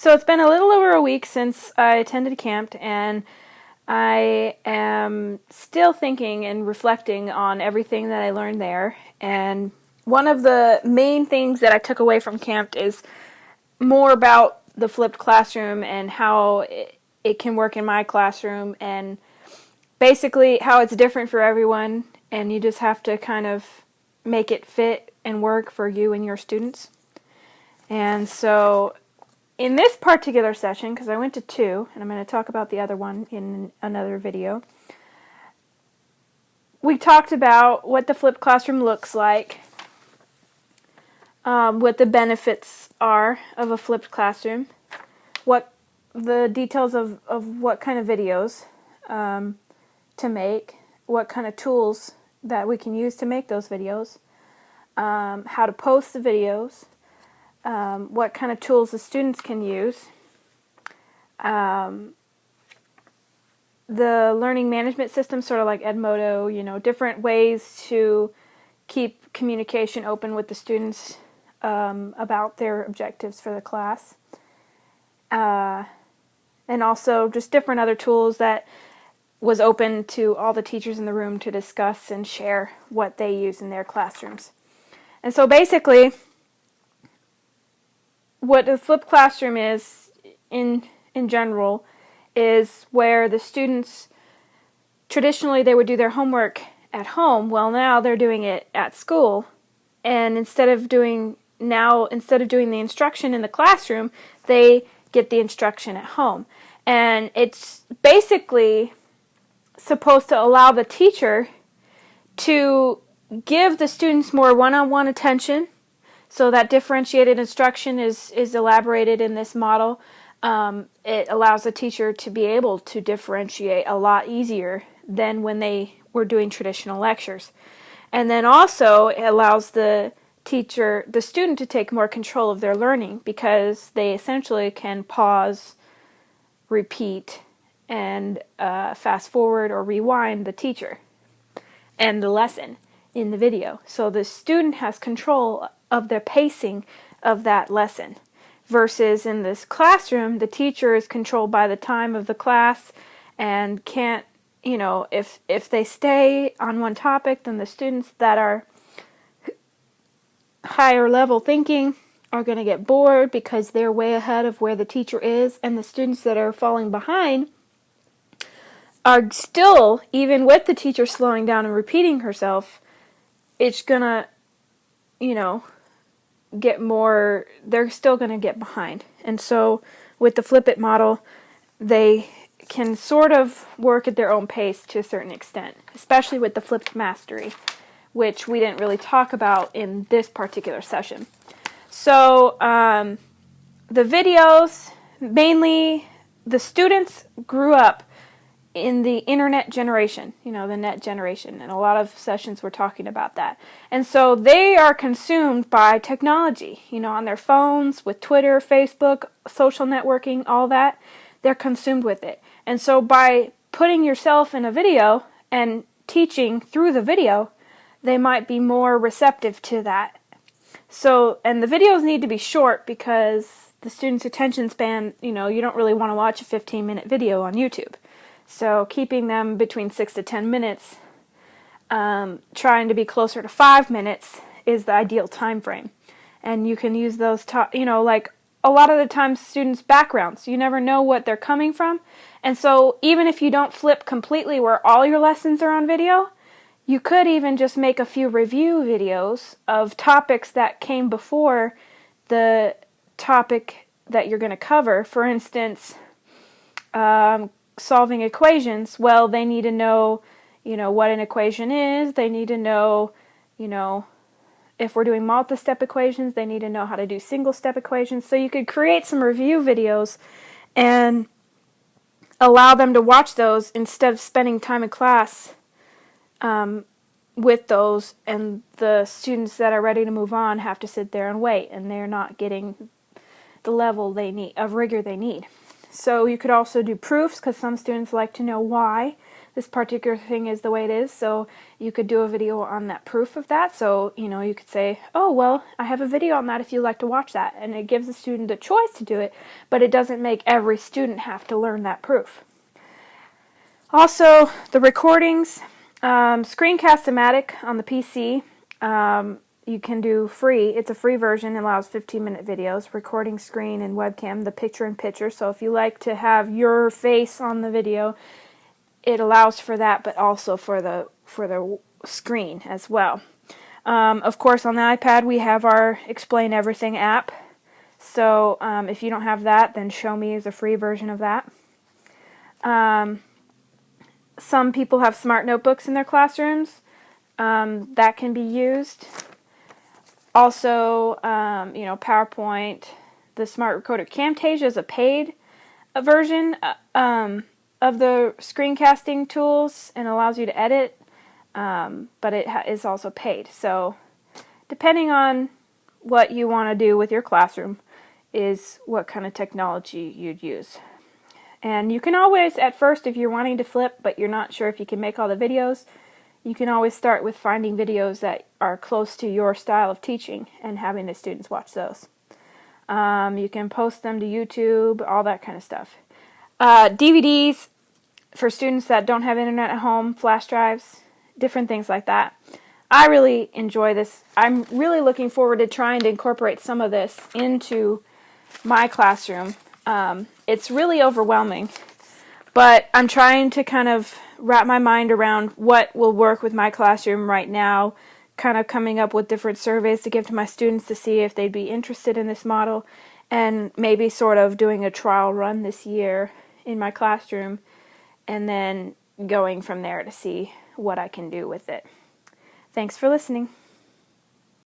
So it's been a little over a week since I attended camp, and I am still thinking and reflecting on everything that I learned there. And one of the main things that I took away from camp is more about the flipped classroom and how it can work in my classroom, and basically how it's different for everyone, and you just have to kind of make it fit and work for you and your students. And so in this particular session, because I went to two, and I'm going to talk about the other one in another video, we talked about what the flipped classroom looks like, what the benefits are of a flipped classroom, what the details of what kind of videos to make, what kind of tools that we can use to make those videos, how to post the videos, what kind of tools the students can use, the learning management system, sort of like Edmodo, different ways to keep communication open with the students about their objectives for the class, and also just different other tools that was open to all the teachers in the room to discuss and share what they use in their classrooms. And so basically, what a flipped classroom is in general is where the students, traditionally they would do their homework at home. Well, now they're doing it at school, and instead of doing the instruction in the classroom, they get the instruction at home. And it's basically supposed to allow the teacher to give the students more one-on-one attention. So that differentiated instruction is elaborated in this model. It allows the teacher to be able to differentiate a lot easier than when they were doing traditional lectures. And then also it allows the student to take more control of their learning, because they essentially can pause, repeat, and fast forward or rewind the teacher and the lesson in the video. So the student has control of the pacing of that lesson. Versus in this classroom, the teacher is controlled by the time of the class and can't, if they stay on one topic, then the students that are higher level thinking are going to get bored because they're way ahead of where the teacher is, and the students that are falling behind are still, even with the teacher slowing down and repeating herself, it's going to, they're still going to get behind. And so with the Flip It model, they can sort of work at their own pace to a certain extent, especially with the flipped mastery, which we didn't really talk about in this particular session. So the videos, mainly the students grew up in the internet generation, the net generation, and a lot of sessions were talking about that. And so they are consumed by technology, on their phones, with Twitter, Facebook, social networking, all that. They're consumed with it. And so by putting yourself in a video and teaching through the video, they might be more receptive to that. So, and the videos need to be short, because the student's attention span, you don't really want to watch a 15-minute video on YouTube. So keeping them between 6 to 10 minutes, trying to be closer to 5 minutes is the ideal time frame. And you can use those, like a lot of the times students' backgrounds, you never know what they're coming from. And so even if you don't flip completely where all your lessons are on video, you could even just make a few review videos of topics that came before the topic that you're going to cover. For instance, solving equations. Well, they need to know, what an equation is. They need to know, if we're doing multi-step equations, they need to know how to do single-step equations. So you could create some review videos and allow them to watch those instead of spending time in class with those, and the students that are ready to move on have to sit there and wait, and they're not getting the level of rigor they need. So you could also do proofs, because some students like to know why this particular thing is the way it is. So you could do a video on that proof of that. So, you could say, oh, well, I have a video on that if you'd like to watch that. And it gives the student a choice to do it, but it doesn't make every student have to learn that proof. Also, the recordings, Screencast-O-Matic on the PC, you can do free. It's a free version. It allows 15-minute videos, recording screen and webcam, the picture-in-picture. So if you like to have your face on the video, it allows for that, but also for the screen as well. Of course, on the iPad, we have our Explain Everything app. So if you don't have that, then Show Me is a free version of that. Some people have smart notebooks in their classrooms. That can be used. Also, PowerPoint, the Smart Recorder. Camtasia is a paid version of the screencasting tools and allows you to edit, but it is also paid. So, depending on what you want to do with your classroom is what kind of technology you'd use. And you can always, at first, if you're wanting to flip, but you're not sure if you can make all the videos, you can always start with finding videos that are close to your style of teaching and having the students watch those. You can post them to YouTube, all that kind of stuff. DVDs for students that don't have internet at home, flash drives, different things like that. I really enjoy this. I'm really looking forward to trying to incorporate some of this into my classroom. It's really overwhelming, but I'm trying to kind of wrap my mind around what will work with my classroom right now, kind of coming up with different surveys to give to my students to see if they'd be interested in this model, and maybe sort of doing a trial run this year in my classroom, and then going from there to see what I can do with it. Thanks for listening.